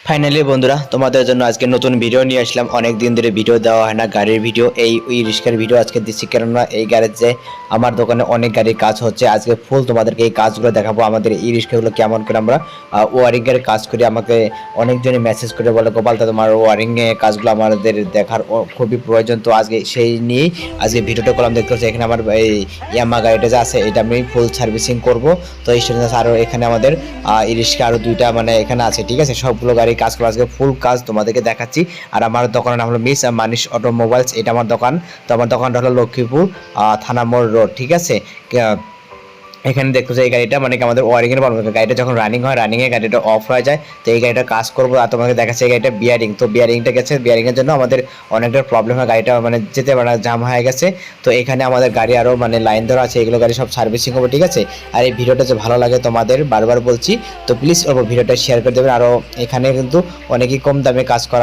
Finally বন্ধুরা তোমাদের জন্য আজকে নতুন ভিডিও নিয়ে আসলাম। অনেক দিন ধরে ভিডিও দেওয়া হয় না, গাড়ির ভিডিও। এই রিস্কার ভিডিও আজকে দিচ্ছি, কেননা এই গ্যারেজে আমার দোকানে অনেক গাড়ির কাজ হচ্ছে। আজকে ফুল তোমাদেরকে এই কাজগুলো দেখাবো, আমাদের এই রিস্কাগুলো কেমন করে আমরা ওয়ারিংয়ের কাজ করি। আমাকে অনেকজনই মেসেজ করে বলে, গোপাল দা তোমার ওয়ারিংয়ে কাজগুলো আমাদের দেখার খুবই প্রয়োজন। তো আজকে সেই নিয়েই আজকে ভিডিওটা করলাম। দেখতে হচ্ছে এখানে আমার এই ইয়ামা গাড়িটা যে আছে এটা আমি ফুল সার্ভিসিং করব। তো এই জন্য আরও এখানে আমাদের এই রিস্কা আরও দুইটা মানে এখানে আছে, ঠিক আছে। সবগুলো গাড়ি কাজ করা আজকে ফুল কাজ তোমাদেরকে দেখাচ্ছি। আর আমার দোকানের নাম হলো মিস মানিশ অটোমোবাইলস, এটা আমার দোকান। তো আমার দোকানটা হলো লক্ষ্মীপুর থানা মোড় রোড, ঠিক আছে। এখানে দেখতে চাই এই গাড়িটা মানে কি আমাদের ওয়ারিং এর প্রবলেম। গাড়িটা যখন রানিং হয়, রানিং এ গাড়িটা অফ হয়ে যায়। তো এই গাড়িটা কাজ করবো আর তোমাকে দেখাচ্ছে এই গাড়িটা বিয়ারিং। তো বিয়ারিংটা গেছে, বিয়ারিং এর জন্য আমাদের অনেকটা প্রবলেম হয়, গাড়িটা মানে যেতে পারে না, জাম হয়ে গেছে। তো এখানে আমাদের গাড়ি আরও মানে লাইন ধরা আছে, এগুলো গাড়ি সব সার্ভিসিং হবে, ঠিক আছে। আর এই ভিডিওটা যে ভালো লাগে তোমাদের বারবার বলছি, তো প্লিজ ভিডিওটা শেয়ার করে দেবেন। আরও এখানে কিন্তু অনেকই কম দামে কাজ করা